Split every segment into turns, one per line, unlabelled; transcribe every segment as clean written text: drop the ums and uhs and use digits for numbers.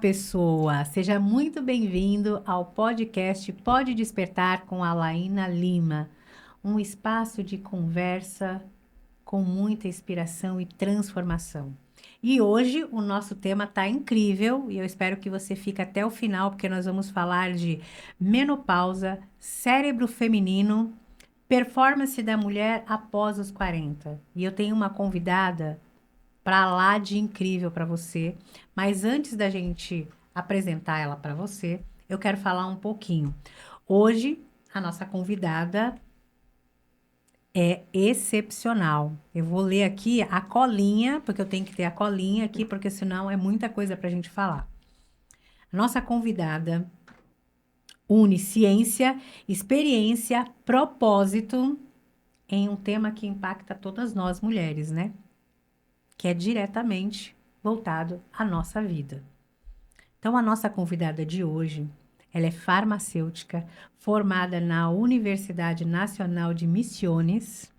pessoa! Seja muito bem-vindo ao podcast Pode Despertar com a Laína Lima, um espaço de conversa com muita inspiração e transformação. E hoje o nosso tema está incrível e eu espero que você fique até o final, porque nós vamos falar de menopausa, cérebro feminino, performance da mulher após os 40. E eu tenho uma convidada para lá de incrível para você. Mas antes da gente apresentar ela para você, eu quero falar um pouquinho. Hoje, a nossa convidada é excepcional. Eu vou ler aqui a colinha, porque eu tenho que ter a colinha aqui, porque senão é muita coisa para a gente falar. A nossa convidada une ciência, experiência, propósito em um tema que impacta todas nós mulheres, né? Que é diretamente voltado à nossa vida. Então, a nossa convidada de hoje, ela é farmacêutica, formada na Universidade Nacional de Misiones,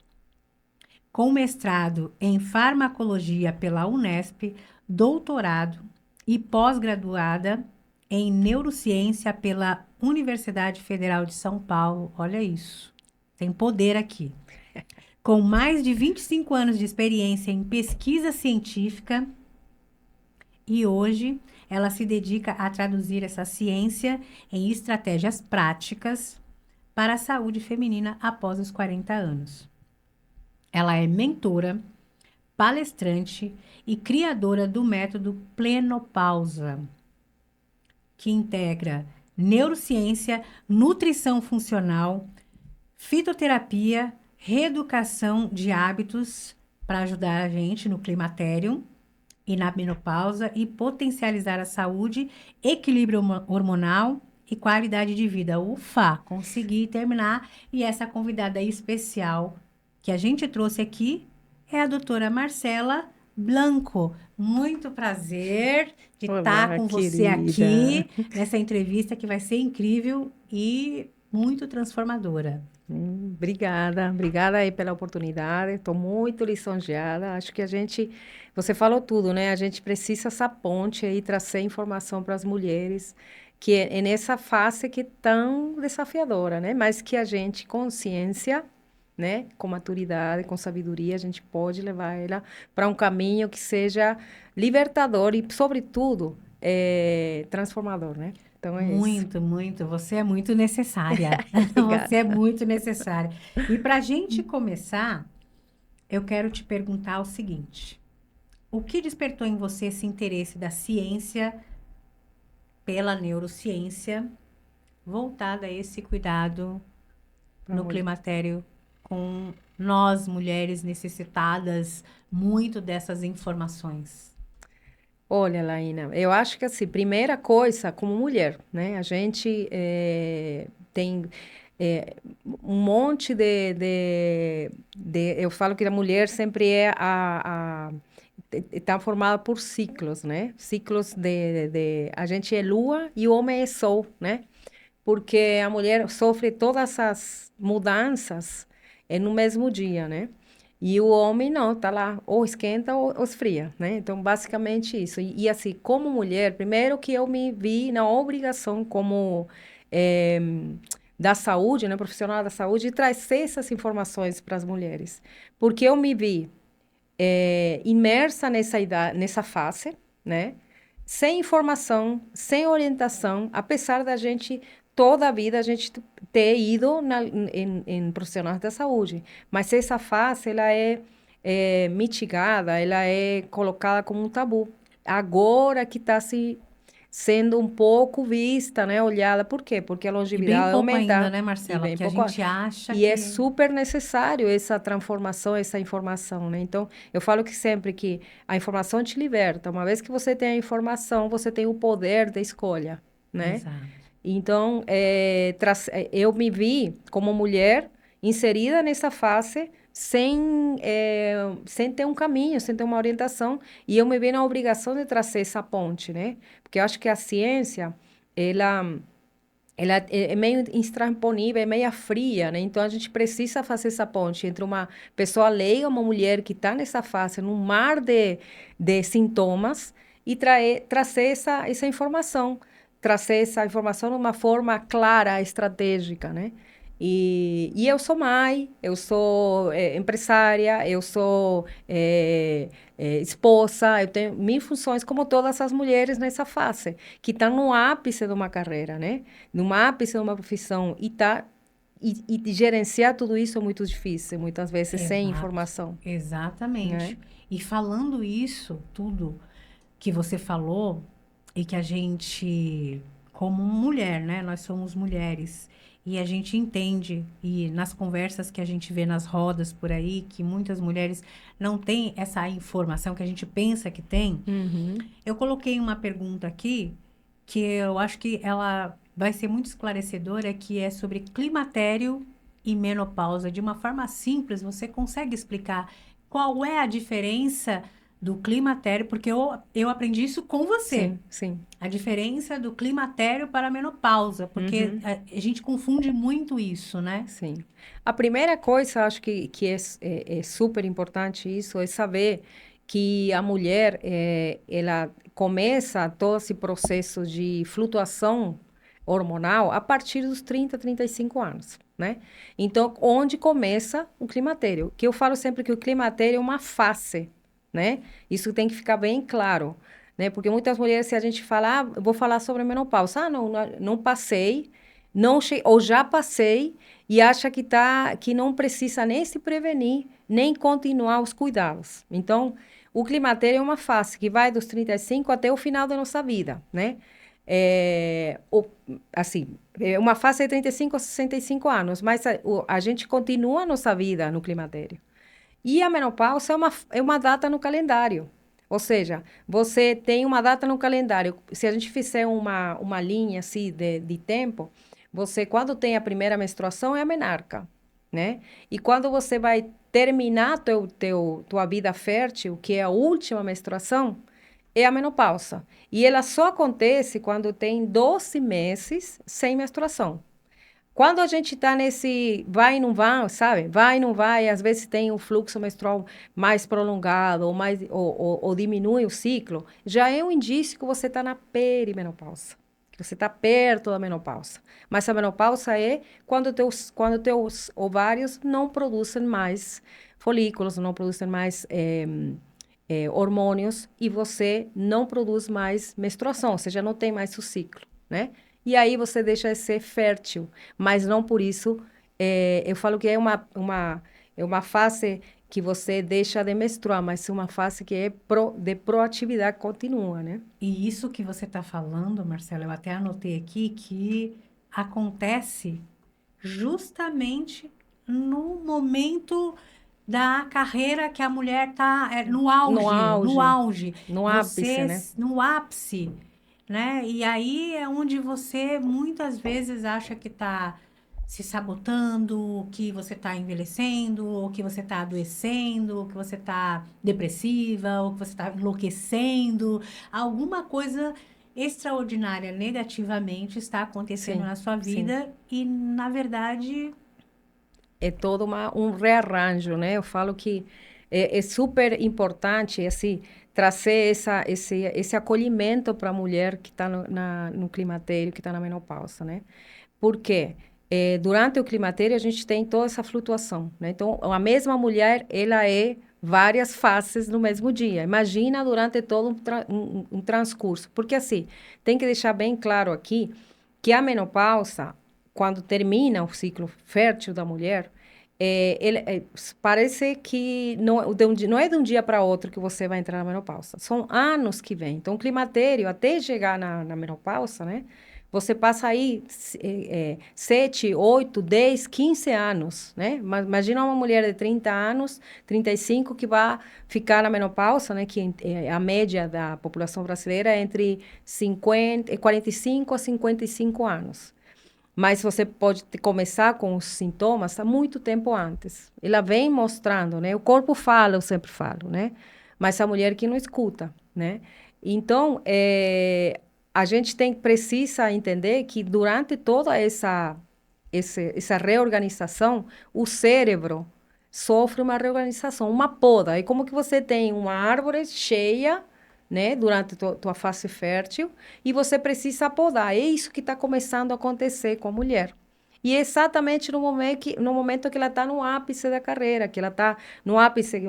com mestrado em farmacologia pela Unesp, doutorado e pós-graduada em neurociência pela Universidade Federal de São Paulo. Olha isso, tem poder aqui. Com mais de 25 anos de experiência em pesquisa científica, e hoje ela se dedica a traduzir essa ciência em estratégias práticas para a saúde feminina após os 40 anos. Ela é mentora, palestrante e criadora do método Plenopausa, que integra neurociência, nutrição funcional, fitoterapia, reeducação de hábitos para ajudar a gente no climatério e na menopausa e potencializar a saúde, equilíbrio hormonal e qualidade de vida. Ufa, consegui terminar. E essa convidada especial que a gente trouxe aqui é a doutora Marcela Blanco. Muito prazer de estar
Olá,
com você
querida.
aqui nessa entrevista que vai ser incrível e muito transformadora.
Obrigada aí pela oportunidade. Estou muito lisonjeada. Acho que você falou tudo, né? A gente precisa essa ponte aí, trazer informação para as mulheres, que é nessa fase que é tão desafiadora, né? Mas que a gente, com ciência, né? Com maturidade, com sabedoria, a gente pode levar ela para um caminho que seja libertador e, sobretudo, transformador, né? Então é isso.
Muito, muito. Você é muito necessária. Você é
Obrigada.
muito necessária. E para a gente começar, eu quero te perguntar o seguinte: o que despertou em você esse interesse da ciência pela neurociência voltada a esse cuidado
Pra
no climatério com nós, mulheres necessitadas muito dessas informações?
Olha, Laína, eu acho que assim, primeira coisa, como mulher, né? A gente tem um monte eu falo que a mulher sempre está formada por ciclos, né? Ciclos a gente é lua e o homem é sol, né? Porque a mulher sofre todas as mudanças no mesmo dia, né? E o homem não, tá lá, ou esquenta ou esfria, né? Então, basicamente isso. Assim, como mulher, primeiro que eu me vi na obrigação como eh, da saúde, né, profissional da saúde, de trazer essas informações para as mulheres. Porque eu me vi imersa nessa idade, nessa fase, né? Sem informação, sem orientação, apesar da gente, toda a vida, a gente ter ido em profissionais da saúde. Mas essa fase, ela é mitigada, ela é colocada como um tabu. Agora que está se sendo um pouco vista, né, olhada. Por quê? Porque a
E bem
longevidade
pouco ainda,
aumenta
né,
e
Marcela?
bem
Porque a
pouco.
gente acha
E é
que
super necessário essa transformação, essa informação, né? Então, eu falo que sempre que a informação te liberta. Uma vez que você tem a informação, você tem o poder da escolha, né?
exato.
Então, eu me vi como mulher inserida nessa fase sem ter um caminho, sem ter uma orientação. E eu me vi na obrigação de trazer essa ponte, né? Porque eu acho que a ciência, ela é meio intransponível, é meio fria, né? Então, a gente precisa fazer essa ponte entre uma pessoa leiga, uma mulher que está nessa fase, num mar de sintomas, e trazer essa informação. Trazer essa informação de uma forma clara, estratégica, né? E eu sou mãe, eu sou empresária, eu sou esposa, eu tenho mil funções como todas as mulheres nessa fase, que estão no ápice de uma carreira, né? No ápice de uma profissão, e gerenciar tudo isso é muito difícil, muitas vezes sem
Exato,
informação, né?
exatamente. E falando isso, tudo que você falou, e que a gente, como mulher, né? Nós somos mulheres, e a gente entende, e nas conversas que a gente vê nas rodas por aí, que muitas mulheres não têm essa informação que a gente pensa que tem.
Uhum.
Eu coloquei uma pergunta aqui, que eu acho que ela vai ser muito esclarecedora, que é sobre climatério e menopausa. De uma forma simples, você consegue explicar qual é a diferença do climatério? Porque eu aprendi isso com você.
Sim, sim.
A diferença do climatério para a menopausa, porque
Uhum.
a gente confunde muito isso, né?
Sim. A primeira coisa, acho que é super importante isso, é saber que a mulher, ela começa todo esse processo de flutuação hormonal a partir dos 35 anos, né? Então, onde começa o climatério? Que eu falo sempre que o climatério é uma fase, né? Isso tem que ficar bem claro, né? Porque muitas mulheres, se a gente falar, eu vou falar sobre menopausa, não passei, ou já passei, e acha que não precisa nem se prevenir, nem continuar os cuidados. Então, o climatério é uma fase que vai dos 35 até o final da nossa vida, né? Assim, é uma fase de 35 a 65 anos, mas a gente continua a nossa vida no climatério. E a menopausa é uma data no calendário. Ou seja, você tem uma data no calendário. Se a gente fizer uma linha assim de tempo, você, quando tem a primeira menstruação, é a menarca, né? E quando você vai terminar tua vida fértil, que é a última menstruação, é a menopausa. E ela só acontece quando tem 12 meses sem menstruação. Quando a gente está nesse vai e não vai, sabe? Vai e não vai, às vezes tem um fluxo menstrual mais prolongado ou diminui o ciclo, já é um indício que você está na perimenopausa, que você está perto da menopausa. Mas a menopausa é quando teus ovários não produzem mais folículos, não produzem mais hormônios e você não produz mais menstruação, você já não tem mais o ciclo, né? E aí você deixa de ser fértil, mas não por isso, eu falo que é uma fase que você deixa de menstruar, mas é uma fase que é de proatividade contínua, né?
E isso que você está falando, Marcelo, eu até anotei aqui que acontece justamente no momento da carreira que a mulher está no
No
auge, no
auge,
auge.
no ápice,
Você
né?
no ápice, né? E aí é onde você muitas vezes acha que está se sabotando, que você está envelhecendo, ou que você está adoecendo, ou que você está depressiva, ou que você está enlouquecendo. Alguma coisa extraordinária negativamente está acontecendo
Sim,
na sua
sim.
vida e, na verdade,
É todo um rearranjo, né? Eu falo que é super importante, assim, trazer esse acolhimento para a mulher que está no climatério, que está na menopausa, né? Por quê? Durante o climatério, a gente tem toda essa flutuação, né? Então, a mesma mulher, ela é várias faces no mesmo dia. Imagina durante todo um transcurso. Porque, assim, tem que deixar bem claro aqui que a menopausa, quando termina o ciclo fértil da mulher, parece que não é de um dia para outro que você vai entrar na menopausa. São anos que vem. Então, o climatério, até chegar na menopausa, né? Você passa aí 7, 8, 10, 15 anos, né? Mas imagina uma mulher de 30 anos, 35, que vai ficar na menopausa, né? Que a média da população brasileira é entre 45 a 55 anos. Mas você pode começar com os sintomas há muito tempo antes. Ela vem mostrando, né? O corpo fala, eu sempre falo, né? Mas a mulher que não escuta, né? Então, a gente precisa entender que durante toda essa reorganização, o cérebro sofre uma reorganização, uma poda. É como que você tem uma árvore cheia, né, durante tua fase fértil, e você precisa podar. É isso que está começando a acontecer com a mulher. E é exatamente no momento que ela está no ápice da carreira, que ela está no ápice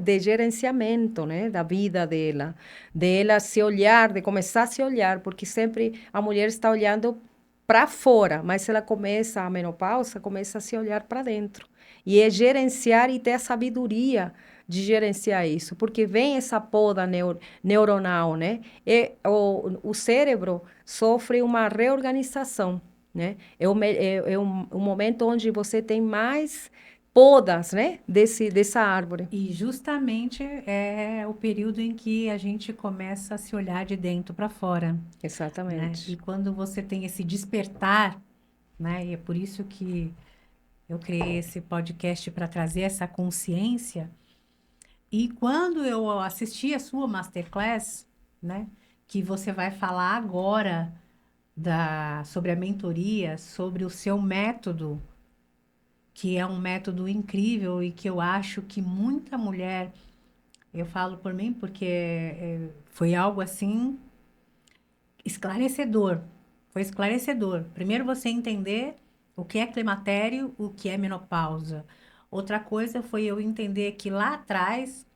de gerenciamento, né, da vida dela se olhar, de começar a se olhar, porque sempre a mulher está olhando para fora, mas se ela começa a menopausa, começa a se olhar para dentro. E é gerenciar e ter a sabedoria de gerenciar isso, porque vem essa poda neuronal, né? E o cérebro sofre uma reorganização, né? É um momento onde você tem mais podas, né? Dessa árvore.
E justamente é o período em que a gente começa a se olhar de dentro para fora, né? E
Exatamente.
quando você tem esse despertar, né? E é por isso que eu criei esse podcast para trazer essa consciência. E quando eu assisti a sua masterclass, né? Que você vai falar agora sobre a mentoria, sobre o seu método, que é um método incrível e que eu acho que muita mulher, eu falo por mim porque foi algo assim esclarecedor. Foi esclarecedor. Primeiro você entender o que é climatério, o que é menopausa. Outra coisa foi eu entender que lá atrás,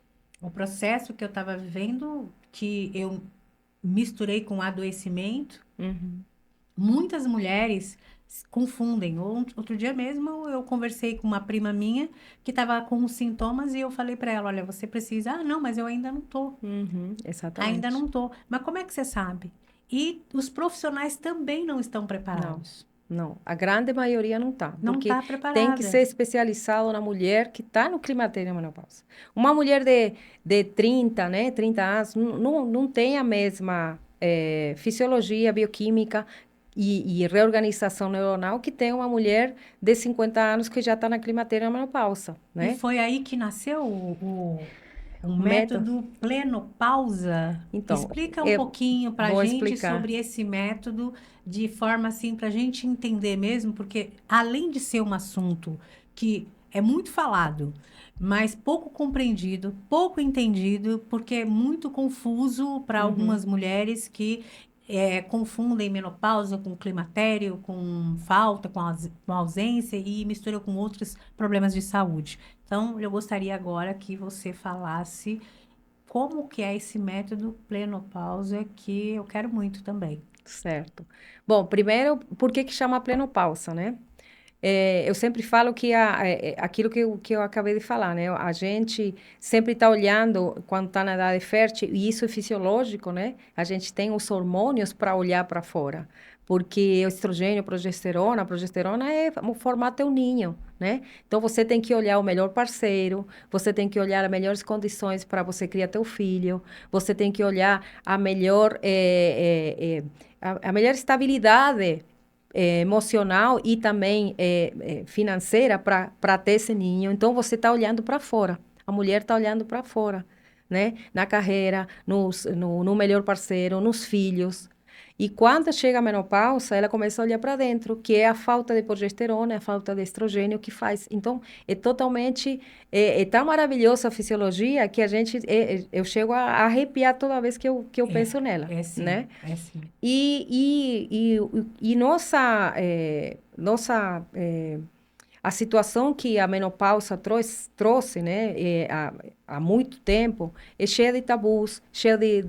o processo que eu estava vivendo, que eu misturei com adoecimento,
Uhum.
muitas mulheres confundem. Outro dia mesmo eu conversei com uma prima minha que estava com os sintomas e eu falei para ela, olha, você precisa. Ah, não, mas eu ainda não tô.
Uhum.
Ainda
Exatamente.
não tô. Mas como é que você sabe? E os profissionais também não estão
Não,
preparados.
não. A grande maioria não está,
Não
porque
está
tem que
preparada.
ser especializado na mulher que está no climatério e menopausa. Uma mulher de 30, né, 30 anos, não tem a mesma fisiologia, bioquímica e reorganização neuronal que tem uma mulher de 50 anos que já está na climatério e menopausa,
E
né?
foi aí que nasceu o
O método,
método Plenopausa.
então,
Explica um
eu
pouquinho para a
vou
gente
explicar.
sobre esse método, de forma assim, para a gente entender mesmo, porque além de ser um assunto que é muito falado, mas pouco compreendido, pouco entendido, porque é muito confuso para
Uhum.
algumas mulheres que confundem menopausa com climatério, com falta, com ausência e misturam com outros problemas de saúde. Então, eu gostaria agora que você falasse como que é esse método plenopausa que eu quero muito também.
Certo. Bom, primeiro, por que que chama plenopausa, né? Eu sempre falo que aquilo que eu acabei de falar, né? A gente sempre está olhando quando está na idade fértil, e isso é fisiológico, né? A gente tem os hormônios para olhar para fora, porque o estrogênio, a progesterona é o formato é um ninho, né? Então você tem que olhar o melhor parceiro, você tem que olhar as melhores condições para você criar teu filho, você tem que olhar a melhor estabilidade emocional e também financeira para ter esse ninho. Então, você está olhando para fora. A mulher está olhando para fora, né? Na carreira, no melhor parceiro, nos filhos. E quando chega a menopausa, ela começa a olhar para dentro, que é a falta de progesterona, a falta de estrogênio que faz. Então, é totalmente, é tão maravilhosa a fisiologia que eu chego a arrepiar toda vez que eu penso nela,
É sim,
né?
é sim.
E a situação que a menopausa trouxe, né, há muito tempo, é cheia de tabus, cheia de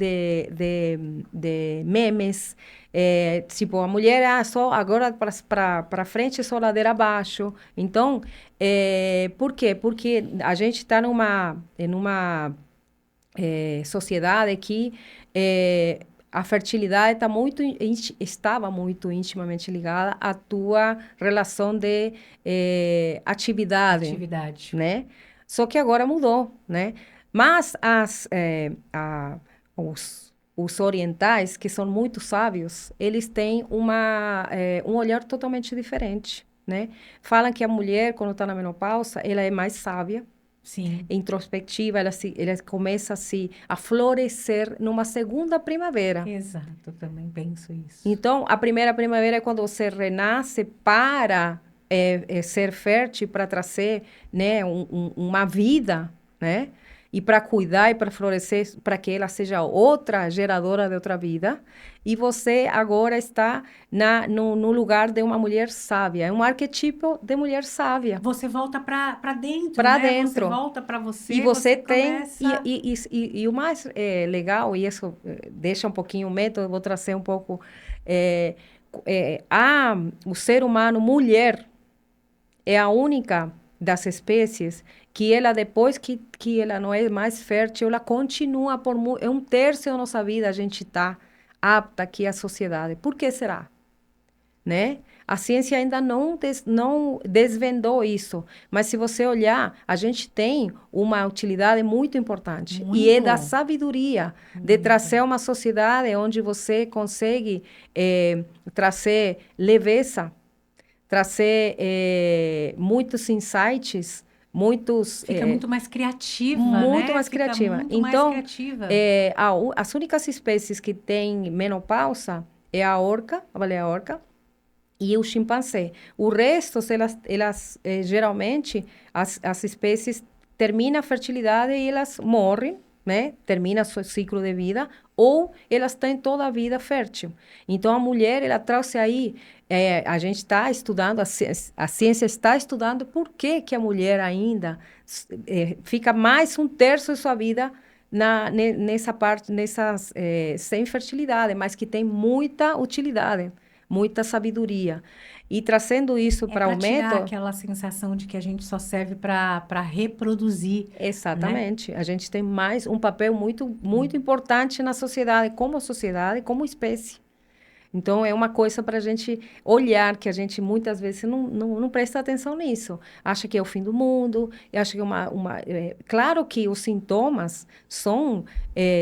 memes. Tipo, a mulher, só agora para frente é só ladeira abaixo. Então, por quê? Porque a gente está numa sociedade que a fertilidade estava muito intimamente ligada à tua relação de atividade,
Atividade.
né? Só que agora mudou, né? Mas os orientais, que são muito sábios, eles têm um olhar totalmente diferente, né? Falam que a mulher, quando está na menopausa, ela é mais sábia,
Sim,
introspectiva, ela começa a florescer numa segunda primavera.
exato, eu também penso isso.
Então, a primeira primavera é quando você renasce para ser fértil, para trazer, né, uma vida, né? e para cuidar e para florescer, para que ela seja outra geradora de outra vida. E você agora está no lugar de uma mulher sábia. É um arquetipo de mulher sábia.
Você volta para dentro,
Para
né? Você
dentro.
volta para
E
você,
você
você
tem.
começa.
E o mais legal, e isso deixa um pouquinho o método, vou trazer um pouco. eh, o ser humano, mulher, é a única das espécies que ela, depois que ela não é mais fértil, ela continua por é um terço da nossa vida, a gente está apta aqui à sociedade. Por que será? Né? A ciência ainda não desvendou isso, mas se você olhar, a gente tem uma utilidade muito importante, e é da
Muito,
sabedoria de
muito.
trazer uma sociedade onde você consegue trazer leveza, trazer muitos insights, muitos
Fica muito mais criativa,
muito
né?
mais
Fica
criativa.
muito mais
Então,
criativa.
as únicas espécies que têm menopausa é a orca, a baleia-orca, e o chimpanzé. O resto, geralmente, as espécies terminam a fertilidade e elas morrem, né? Termina seu ciclo de vida, ou elas têm toda a vida fértil. Então, a mulher, ela trouxe aí, a gente está estudando, a ciência está estudando por que a mulher ainda fica mais um terço de sua vida nessa parte, sem fertilidade, mas que tem muita utilidade, muita sabedoria. E trazendo isso
É
para
para
o
tirar
método,
aquela sensação de que a gente só serve para reproduzir, né?
exatamente, a gente tem mais um papel muito, muito importante na sociedade, como espécie. Então, é uma coisa para a gente olhar, que a gente muitas vezes não presta atenção nisso. Acha que é o fim do mundo, e acha que é claro que os sintomas são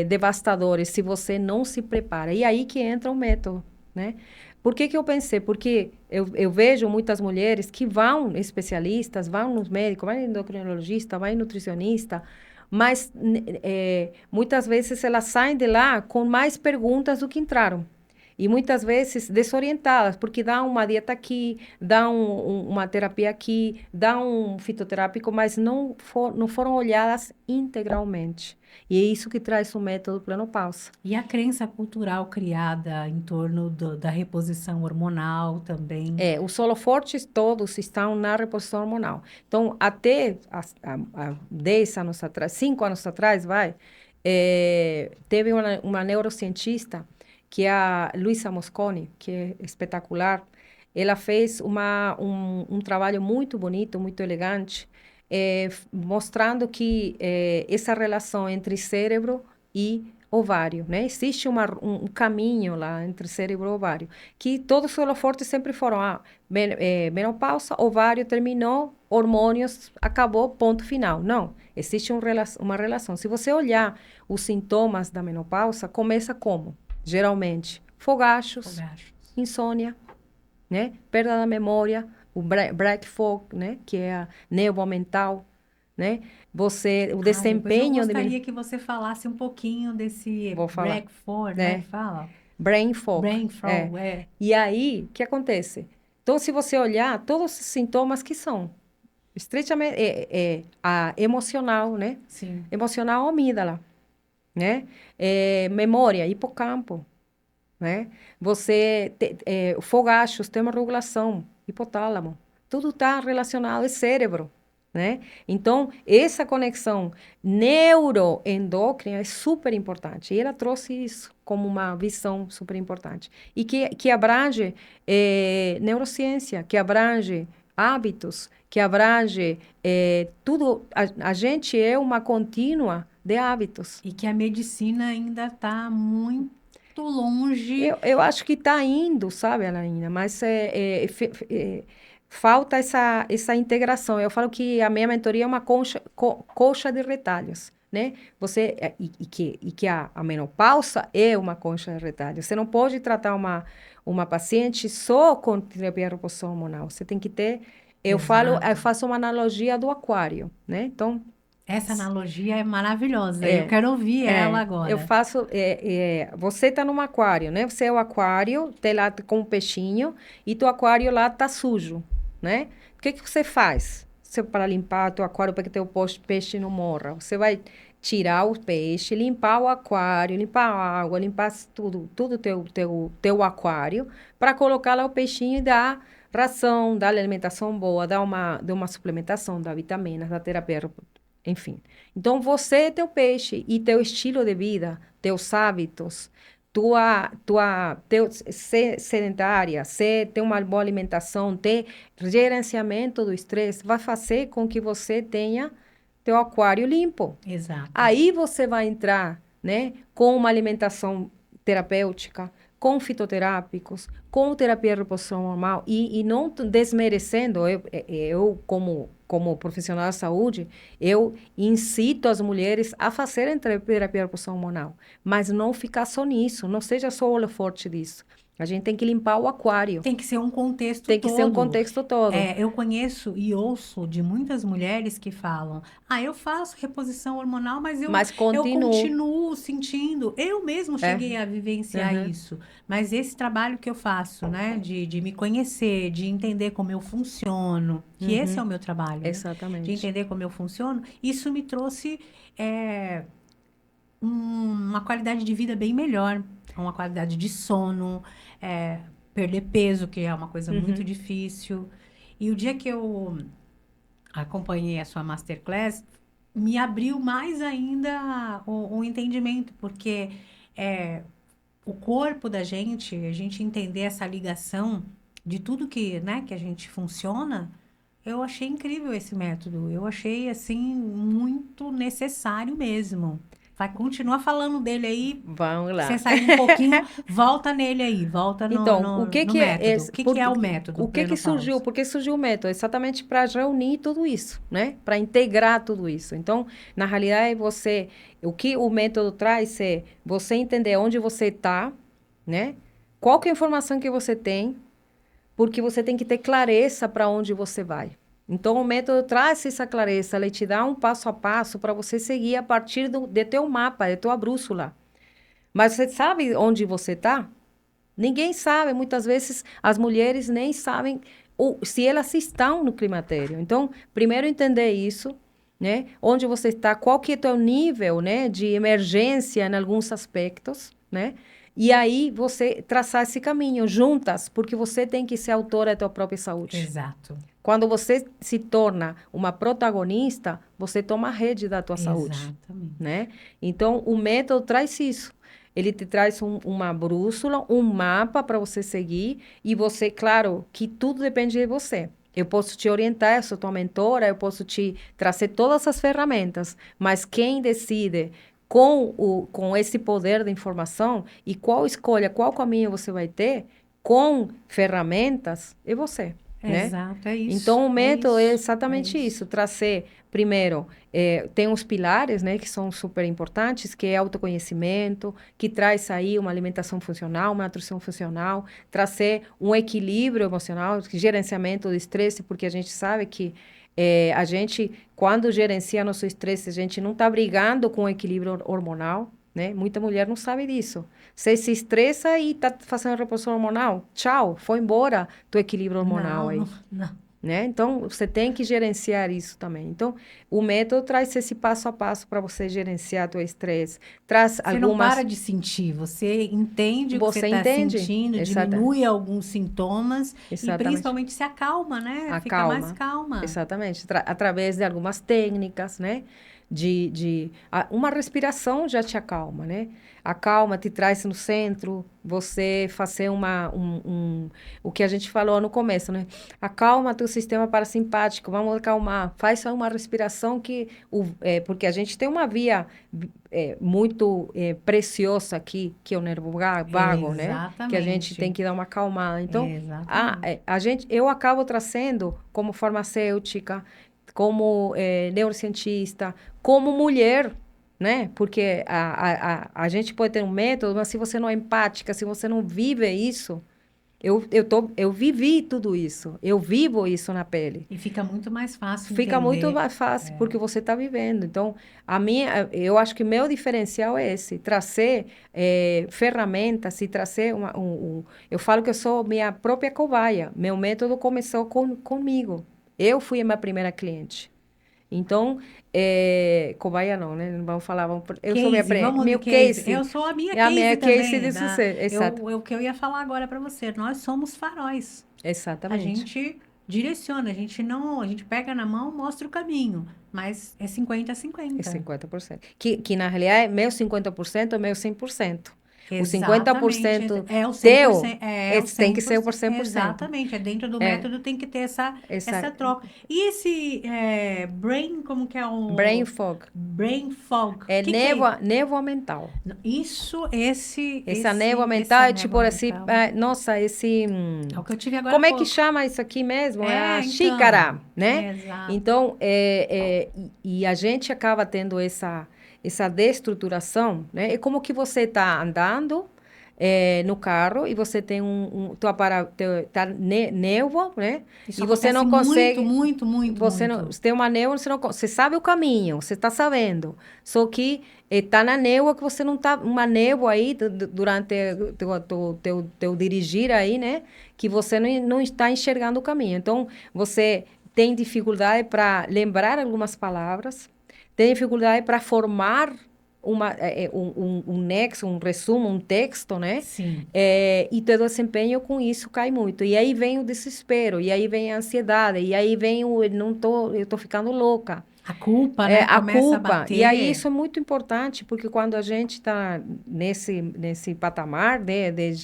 devastadores se você não se prepara. E aí que entra o método, né? Por que eu pensei? Porque eu vejo muitas mulheres que vão, especialistas, vão nos médicos, vão no endocrinologista, vão no nutricionista, mas muitas vezes elas saem de lá com mais perguntas do que entraram. E muitas vezes desorientadas, porque dá uma dieta aqui, dá uma terapia aqui, dá um fitoterápico, mas não foram olhadas integralmente. E é isso que traz o método Planopausa.
E a crença cultural criada em torno da reposição hormonal também.
Os holofortes todos estão na reposição hormonal. Então, até há 10 anos atrás, 5 anos atrás, teve uma neurocientista, que é a Luisa Mosconi, que é espetacular. Ela fez um trabalho muito bonito, muito elegante, mostrando que essa relação entre cérebro e ovário, né? Existe um caminho lá entre cérebro e ovário, que todos os holofortes sempre foram menopausa, ovário terminou, hormônios, acabou, ponto final. Não, existe uma relação. Se você olhar os sintomas da menopausa, começa como? Geralmente, fogachos,
Fogachos.
insônia, né? Perda da memória, o brain fog, né? Que é a névoa mental, né? O
Depois eu
desempenho
gostaria que você falasse um pouquinho desse
vou falar,
Blackford, né?
né?
Fala.
Brain fog,
Brain fog, é.
E aí, o que acontece? Então, se você olhar, todos os sintomas que são estritamente a emocional, né?
Sim.
Emocional, amígdala, né? Memória, hipocampo, né? Fogachos, termorregulação, hipotálamo, tudo está relacionado ao cérebro, né? Então, essa conexão neuroendócrina é super importante. E ela trouxe isso como uma visão super importante. E que abrange neurociência, que abrange hábitos, que abrange tudo. A gente é uma contínua de hábitos.
E que a medicina ainda está muito longe.
Eu acho que está indo, sabe, Anaína? Mas falta essa integração. Eu falo que a minha mentoria é uma coxa de retalhos, né? Que a menopausa é uma coxa de retalhos. Você não pode tratar uma paciente só com terapia de reposição hormonal. Você tem que ter... Eu
Exato.
faço uma analogia do aquário, né? Então,
Essa analogia é maravilhosa. Eu quero ouvir ela
eu
agora.
faço. Você está num aquário, né? Você é o aquário, tem lá com um peixinho, e teu aquário lá tá sujo, né? O que você faz? para limpar teu aquário para que teu peixe não morra? Você vai tirar o peixe, limpar o aquário, limpar a água, limpar tudo teu aquário, para colocar lá o peixinho e dar ração, dar alimentação boa, dar uma suplementação, dar vitaminas, dar terapia, enfim. Então, você, teu peixe e teu estilo de vida, teus hábitos, ser sedentária, ter uma boa alimentação, ter gerenciamento do estresse, vai fazer com que você tenha teu aquário limpo.
Exato.
Aí você vai entrar, né, com uma alimentação terapêutica, com fitoterápicos, com terapia de reposição normal e não desmerecendo, eu como profissional da saúde, eu incito as mulheres a fazerem terapia de reposição hormonal, mas não ficar só nisso, não seja só o holofote disso. A gente tem que limpar o aquário.
Tem que ser um contexto
Tem que
todo.
ser um contexto todo.
Eu conheço e ouço de muitas mulheres que falam: eu faço reposição hormonal, mas eu continuo sentindo. Eu mesmo cheguei a vivenciar isso. Mas esse trabalho que eu faço, né, de me conhecer, de entender como eu funciono, que esse é o meu trabalho.
Exatamente.
Né? De entender como eu funciono, isso me trouxe uma qualidade de vida bem melhor, uma qualidade de sono, perder peso, que é uma coisa muito difícil. E o dia que eu acompanhei a sua masterclass, me abriu mais ainda o entendimento, porque o corpo da gente, a gente entender essa ligação de tudo que, né, que a gente funciona, eu achei incrível esse método. Eu achei, assim, muito necessário mesmo. Vai continuar falando dele aí.
Vamos lá.
Você sair um pouquinho, volta nele aí, volta no método.
O que é
o método?
O que surgiu? Por que surgiu o método? Exatamente para reunir tudo isso, né? Para integrar tudo isso. Então, na realidade, o que o método traz é você entender onde você está, né? Qual que é a informação que você tem, porque você tem que ter clareza para onde você vai. Então, o método traz essa clareza, ele te dá um passo a passo para você seguir a partir de teu mapa, de tua brússola. Mas você sabe onde você está? Ninguém sabe. Muitas vezes, as mulheres nem sabem se elas estão no climatério. Então, primeiro entender isso, né? Onde você está, qual que é o teu nível, né, de emergência em alguns aspectos, né? E aí, você traçar esse caminho juntas, porque você tem que ser autora da tua própria saúde.
Exato.
Quando você se torna uma protagonista, você toma a rede da tua saúde, né? Então, o método traz isso. Ele te traz uma brússola, um mapa para você seguir e você, claro, que tudo depende de você. Eu posso te orientar, eu sou tua mentora, eu posso te trazer todas as ferramentas, mas quem decide com esse poder de informação e qual escolha, qual caminho você vai ter com ferramentas, é você. Né?
Exato, é isso.
Então, o método é exatamente isso. Trazer, primeiro, tem os pilares, né, que são super importantes, que é autoconhecimento, que traz aí uma alimentação funcional, uma nutrição funcional, trazer um equilíbrio emocional, gerenciamento do estresse, porque a gente sabe que a gente, quando gerencia nosso estresse, a gente não está brigando com o equilíbrio hormonal, né? Muita mulher não sabe disso. Você se estressa e está fazendo reposição hormonal. Tchau, foi embora teu equilíbrio hormonal aí.
Não.
Né? Então, você tem que gerenciar isso também. Então, o método traz esse passo a passo para você gerenciar teu estresse.
Você não para de sentir, você entende o que você está sentindo, diminui alguns sintomas e principalmente se acalma, né? Fica mais calma.
Exatamente. Através de algumas técnicas, né? Uma respiração já te acalma, né? A calma te traz no centro, você fazer o que a gente falou no começo, né? Acalma teu sistema parasimpático, vamos acalmar. Faz uma respiração porque a gente tem uma via muito preciosa aqui, que é o nervo vago, né? Que a gente tem que dar uma acalmada. Então, eu acabo trazendo como farmacêutica, como neurocientista, como mulher, né? Porque a gente pode ter um método, mas se você não é empática, se você não vive isso, eu vivi tudo isso, eu vivo isso na pele.
E fica muito mais fácil
Fica
entender.
muito mais fácil, porque você está vivendo. Então, eu acho que o meu diferencial é esse, trazer ferramentas e trazer eu falo que eu sou minha própria cobaia. Meu método começou comigo. Eu fui a minha primeira cliente. Então, cobaia não, né? Não vamos falar, eu sou minha
Vamos de
meu
case.
case.
Eu sou a minha
É a minha
case
case
também.
de sucesso, exato.
O que eu ia falar agora para você, nós somos faróis. A
Exatamente.
gente direciona, a gente não, a gente pega na mão, mostra o caminho, mas é 50 a
É
50.
50%. Que na realidade, meu 50% é meu 100%. O
Exatamente,
50%
é o
teu,
100%, é o
tem que ser o
100%,
100%.
exatamente, é dentro do
É,
método tem que ter essa
essa
troca. E esse brain, como que é
brain
o
fog.
brain fog? O
É
que é?
névoa mental.
Isso,
Essa névoa mental
essa
é tipo
névoa
assim,
mental.
nossa, esse...
É o que eu tive agora há
como é que
pouco.
chama isso aqui mesmo? É a
Então,
xícara, né?
exato.
Então, e a gente acaba tendo essa destruturação, né? É como que você está andando no carro e você tem névoa, né?
Isso
E você
acontece
não
muito,
consegue,
muito, muito, muito.
você tem uma névoa, você sabe o caminho, você está sabendo, só que está na névoa que você não está, uma névoa aí durante teu dirigir aí, né? Que você não está enxergando o caminho. Então, você tem dificuldade para lembrar algumas palavras, tem dificuldade para formar um nexo, um resumo, um texto, né?
Sim.
E teu desempenho com isso cai muito. E aí vem o desespero, e aí vem a ansiedade, e aí vem eu tô ficando louca.
A culpa, né,
A
começa a
culpa. E aí
bater.
isso é muito importante, porque quando a gente está nesse patamar, né, de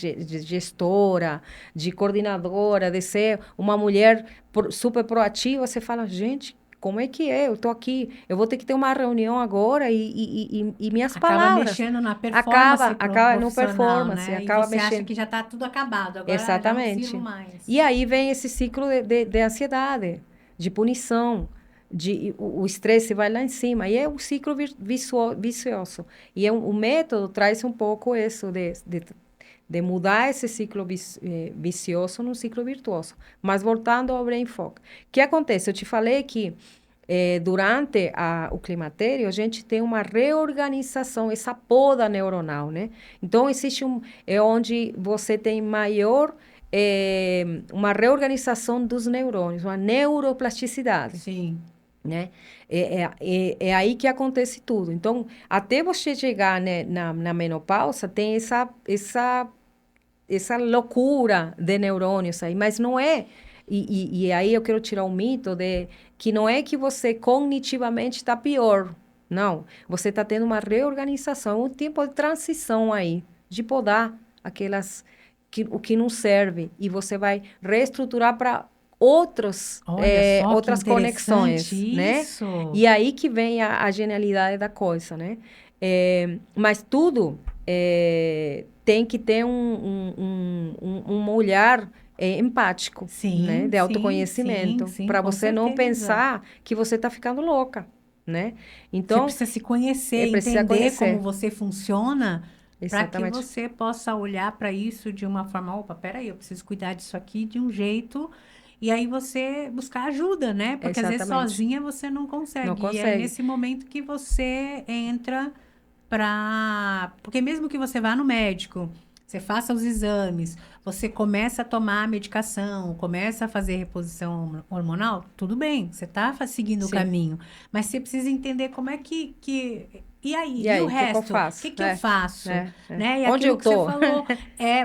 gestora, de coordenadora, de ser uma mulher super proativa, você fala, gente, como é que é? Eu estou aqui, eu vou ter que ter uma reunião agora e minhas
Acaba
palavras
mexendo na performance
acaba no
profissional,
performance,
né? E
acaba
você acha
mexendo.
que já está tudo acabado, agora já não sirvo
Exatamente.
mais.
E aí vem esse ciclo de ansiedade, de punição, o estresse vai lá em cima. E é um ciclo vicioso. E o método traz um pouco isso de mudar esse ciclo vicioso num ciclo virtuoso. Mas voltando ao Brain Fog. O que acontece? Eu te falei que durante o climatério, a gente tem uma reorganização, essa poda neuronal, né? Então, existe onde você tem maior, uma reorganização dos neurônios, uma neuroplasticidade,
Sim.
né? É aí que acontece tudo. Então, até você chegar, né, na menopausa, tem essa loucura de neurônios aí, mas não é. E aí eu quero tirar o mito de que não é que você cognitivamente está pior. Não. Você está tendo uma reorganização, um tempo de transição aí, de podar o que não serve. E você vai reestruturar para
Olha só que
outras
interessante
conexões, né?
isso.
E aí que vem a genialidade da coisa, né? Mas tudo tem que ter um olhar empático, né?
Sim,
De
sim, sim,
autoconhecimento,
sim,
para
com
você não
certeza.
pensar que você está ficando louca, né?
Você
Então,
precisa se conhecer,
precisa
entender como
conhecer.
você funciona, para que
Exatamente.
você possa olhar para isso de uma forma, opa, peraí, eu preciso cuidar disso aqui de um jeito, e aí você buscar ajuda, né? Porque às vezes
Exatamente.
sozinha você não
Não
consegue. E é
consegue.
nesse momento que você entra para. Porque mesmo que você vá no médico, você faça os exames, você começa a tomar a medicação, começa a fazer reposição hormonal, tudo bem, você está seguindo o
Sim.
caminho. Mas você precisa entender como é que. E aí?
E
E o
aí, o que que eu
resto? O
faço?
que eu faço?
É.
Né? E
Onde
aquilo
eu
que você
tô?
falou,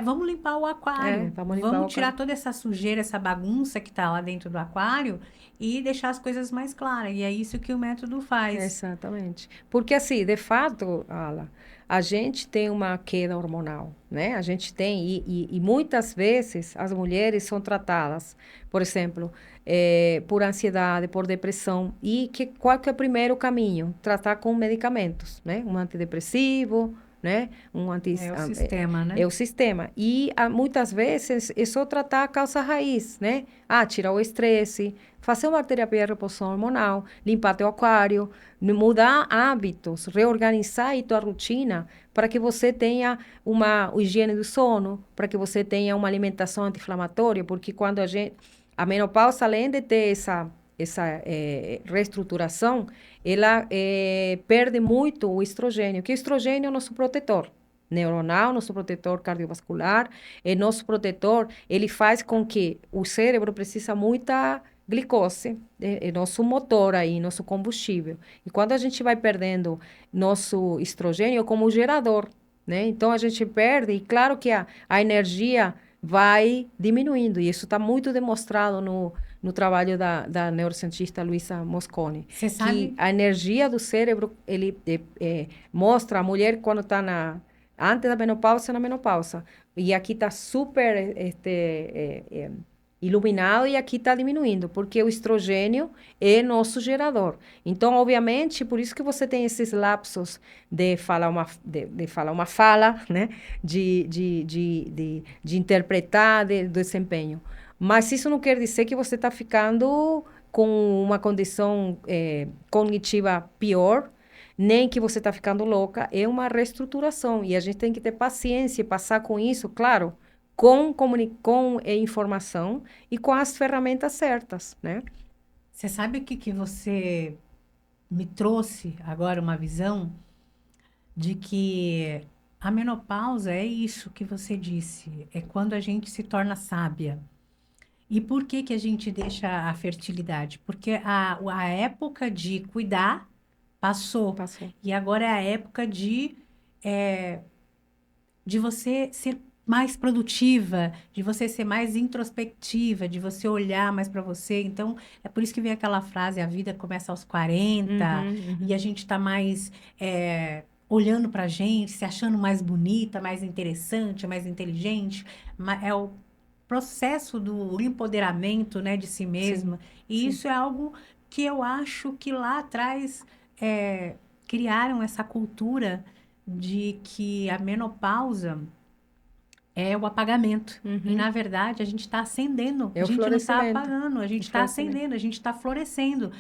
vamos limpar o aquário.
Vamos limpar o
Vamos tirar
aquário.
toda essa sujeira, essa bagunça que está lá dentro do aquário e deixar as coisas mais claras. E é isso que o método faz.
Exatamente. Porque, assim, de fato, Ala, a gente tem uma queda hormonal, né? A gente tem, e muitas vezes as mulheres são tratadas, por exemplo, por ansiedade, por depressão. E qual que é o primeiro caminho? Tratar com medicamentos, né? Um antidepressivo, né?
É o sistema, né?
É o sistema. E muitas vezes é só tratar a causa raiz, né? Tirar o estresse, fazer uma terapia de reposição hormonal, limpar teu aquário, mudar hábitos, reorganizar aí tua rotina para que você tenha uma higiene do sono, para que você tenha uma alimentação anti-inflamatória, porque quando a menopausa, além de ter essa reestruturação, ela perde muito o estrogênio, que o estrogênio é o nosso protetor neuronal, nosso protetor cardiovascular, é nosso protetor, ele faz com que o cérebro precisa muita glicose, é nosso motor aí, nosso combustível. E quando a gente vai perdendo nosso estrogênio, é como gerador, né? Então a gente perde, e claro que a energia vai diminuindo, e isso está muito demonstrado no trabalho da neurocientista Luisa Mosconi,
Você
que
sabe?
a energia do cérebro, ele mostra a mulher quando está antes da menopausa e na menopausa. E aqui está super iluminado e aqui está diminuindo, porque o estrogênio é nosso gerador. Então, obviamente, por isso que você tem esses lapsos de falar uma fala, né? De interpretar, de desempenho. Mas isso não quer dizer que você está ficando com uma condição cognitiva pior, nem que você está ficando louca. É uma reestruturação e a gente tem que ter paciência e passar com isso, claro, com informação e com as ferramentas certas, né?
Você sabe o que que você me trouxe agora uma visão de que a menopausa é isso que você disse, é quando a gente se torna sábia. E por que que a gente deixa a fertilidade? Porque a época de cuidar passou.
Passou.
E agora é a época eh, de você ser mais produtiva, de você ser mais introspectiva, de você olhar mais para você. Então, é por isso que vem aquela frase: a vida começa aos 40
Uhum,
e a
uhum.
gente está mais olhando para a gente, se achando mais bonita, mais interessante, mais inteligente. É o processo do empoderamento, né, de si
Sim,
mesma. E
sim.
isso é algo que eu acho que lá atrás criaram essa cultura de que a menopausa é o apagamento. E,
Uhum.
na verdade, a gente está acendendo. A
É o
gente não está
florescimento.
apagando, a gente
O
está
florescimento.
acendendo, a gente está florescendo.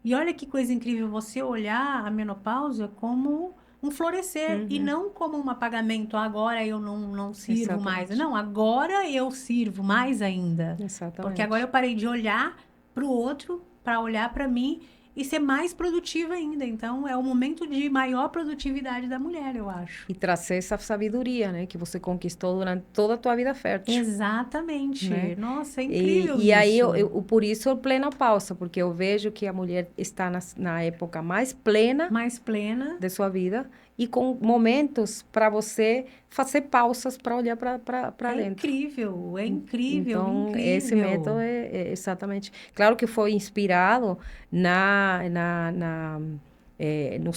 E olha que coisa incrível você olhar a menopausa como um florescer e
Uhum.
não como um apagamento. Agora eu não sirvo mais.
Exatamente.
Não, agora eu sirvo mais ainda. Porque agora eu
Exatamente.
parei de olhar para o outro, para olhar para mim e ser mais produtiva ainda. Então, é o momento de maior produtividade da mulher, eu acho.
E trazer essa sabedoria, né, que você conquistou durante toda a tua vida fértil, né?
Exatamente. Nossa, é
E,
incrível
e aí,
isso.
por isso, eu plena pausa, porque eu vejo que a mulher está na época mais plena
Mais plena.
de sua vida e com momentos para você fazer pausas para olhar para dentro.
É incrível,
Então, esse método
incrível.
é exatamente. Claro que foi inspirado na, na, na, no,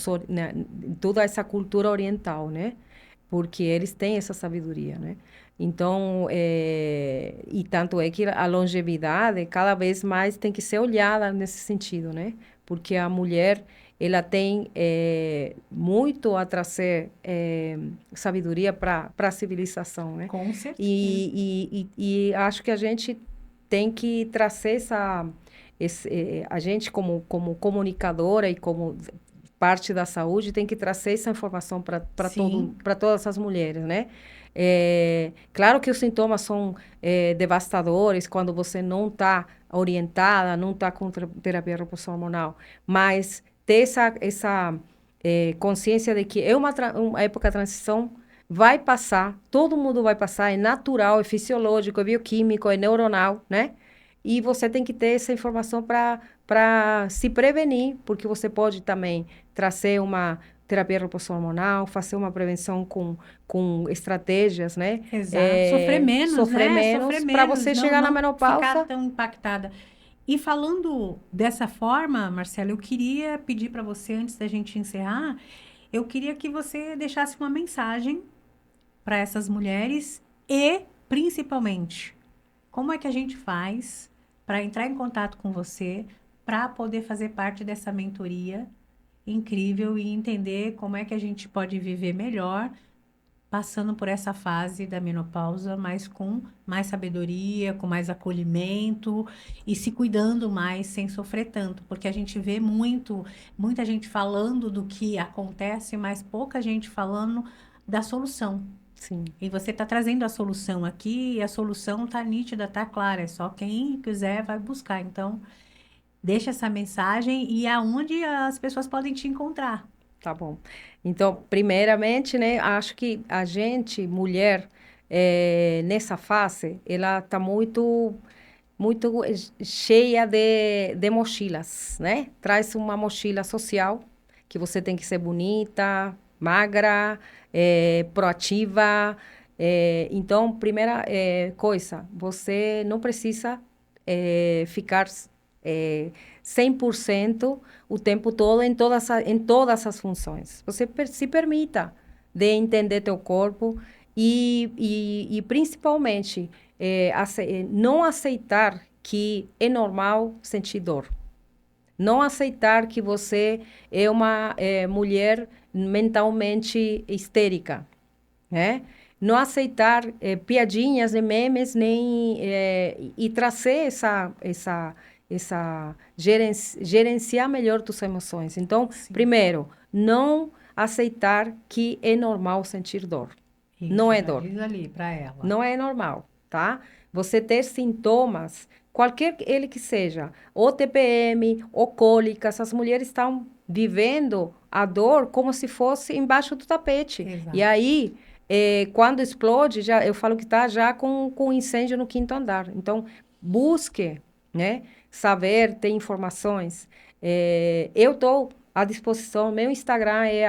em toda essa cultura oriental, né? Porque eles têm essa sabedoria, né? Então, e tanto é que a longevidade cada vez mais tem que ser olhada nesse sentido, né? Porque a mulher, ela tem muito a trazer sabedoria para a civilização, né?
Com certeza.
E acho que a gente tem que trazer a gente como comunicadora e como parte da saúde tem que trazer essa informação
Sim,
para todas as mulheres, né? Claro que os sintomas são devastadores quando você não está orientada, não está com terapia reposição hormonal, mas ter essa consciência de que é uma época de transição, vai passar, todo mundo vai passar, é natural, é fisiológico, é bioquímico, é neuronal, né? E você tem que ter essa informação para se prevenir, porque você pode também trazer uma terapia de reposição hormonal, fazer uma prevenção com estratégias, né?
exato. Sofrer menos,
Sofrer
né? Sofrer
menos para
menos,
você
não,
chegar na
não ficar
menopausa.
tão impactada. E falando dessa forma, Marcela, eu queria pedir para você, antes da gente encerrar, eu queria que você deixasse uma mensagem para essas mulheres e, principalmente, como é que a gente faz para entrar em contato com você, para poder fazer parte dessa mentoria incrível e entender como é que a gente pode viver melhor passando por essa fase da menopausa, mas com mais sabedoria, com mais acolhimento e se cuidando mais sem sofrer tanto, porque a gente vê muita gente falando do que acontece, mas pouca gente falando da solução.
Sim.
E você está trazendo a solução aqui, e a solução está nítida, está clara, é só quem quiser vai buscar. Então, deixa essa mensagem e aonde as pessoas podem te encontrar.
Tá bom. Então, primeiramente, né, acho que a gente, mulher, nessa fase, ela está muito muito cheia de mochilas, né? Traz uma mochila social, que você tem que ser bonita, magra, proativa. Então, primeira coisa, você não precisa ficar 100% o tempo todo em todas as funções. Você se permita de entender teu corpo e principalmente, não aceitar que é normal sentir dor. Não aceitar que você é uma mulher mentalmente histérica, né? Não aceitar piadinhas e memes, nem e trazer gerenciar melhor tuas emoções. Então,
Sim.
primeiro, não aceitar que é normal sentir dor. Não
Isso,
é
já
dor.
diz ali para ela.
Não é normal, tá? Você ter sintomas, qualquer ele que seja, ou TPM, ou cólicas, as mulheres estão vivendo a dor como se fosse embaixo do tapete.
Exato.
E aí, quando explode, já, eu falo que está já com incêndio no quinto andar. Então, busque, né, saber, ter informações. Eu estou à disposição, meu Instagram é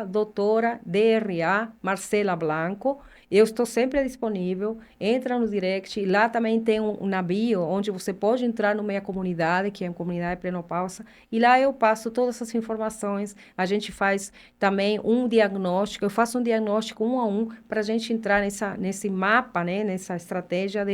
@doutora_DRA Marcela Blanco. Eu estou sempre disponível, entra no direct, lá também tem na bio, onde você pode entrar na minha comunidade, que é a comunidade Plenopausa, e lá eu passo todas essas informações, a gente faz também um diagnóstico, eu faço um diagnóstico 1 a 1, para a gente entrar nesse mapa, né, nessa estratégia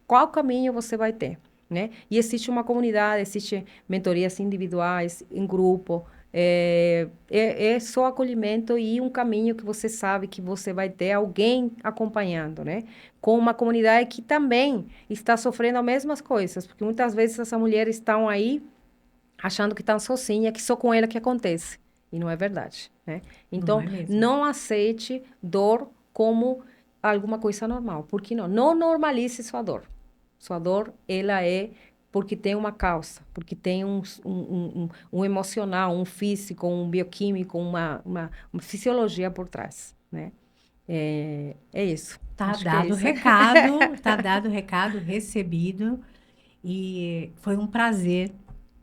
qual caminho você vai ter, né? E existe uma comunidade, existe mentorias individuais, em grupo, é só acolhimento e um caminho que você sabe que você vai ter alguém acompanhando, né? Com uma comunidade que também está sofrendo as mesmas coisas, porque muitas vezes essas mulheres estão aí achando que estão sozinhas, que só com ela que acontece. E não é verdade, né?
Não
Então,
é mesmo?
não aceite dor como alguma coisa normal. Por que não? Não normalize sua dor. Sua dor, ela é porque tem uma causa, porque tem um emocional, um físico, um bioquímico, uma fisiologia por trás, né? É isso.
Tá
Acho que é
dado o
isso.
recado, tá dado o recado, recebido. E foi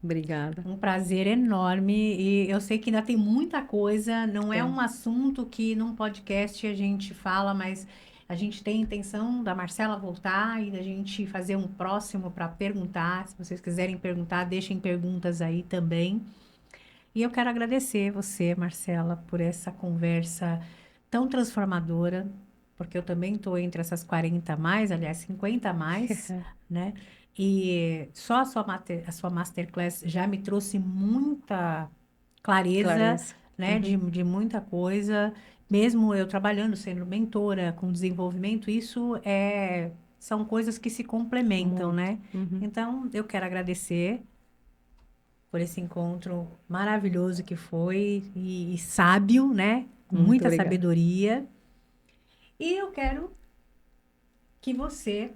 Obrigada.
um prazer enorme. E eu sei que ainda tem muita coisa, não é
Tem.
um assunto que num podcast a gente fala, mas a gente tem a intenção da Marcela voltar e da gente fazer um próximo para perguntar. Se vocês quiserem perguntar, deixem perguntas aí também. E eu quero agradecer você, Marcela, por essa conversa tão transformadora, porque eu também estou entre essas 40 a mais, aliás, 50 a mais, né? E só a sua masterclass já me trouxe muita clareza,
Clareza.
né, de muita coisa. Mesmo eu trabalhando, sendo mentora com desenvolvimento, são coisas que se complementam,
Muito.
né? Então, eu quero agradecer por esse encontro maravilhoso que foi e sábio, né? Com
Muito
muita
obrigada.
sabedoria. E eu quero que você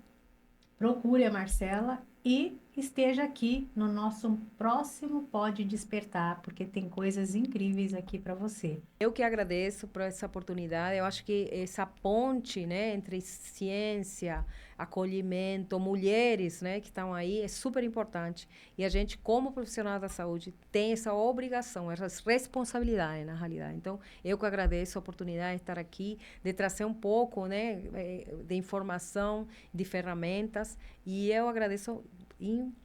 procure a Marcela e esteja aqui no nosso próximo Pode Despertar, porque tem coisas incríveis aqui para você.
Eu que agradeço por essa oportunidade. Eu acho que essa ponte, né, entre ciência, acolhimento, mulheres, né, que estão aí, é super importante. E a gente, como profissional da saúde, tem essa obrigação, essa responsabilidade, na realidade. Então, eu que agradeço a oportunidade de estar aqui, de trazer um pouco, né, de informação, de ferramentas. E eu agradeço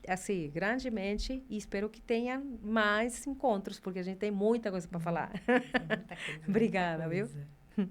assim, grandemente, e espero que tenha mais encontros, porque a gente tem muita coisa para falar.
Muita coisa,
Obrigada,
muita
viu?
coisa.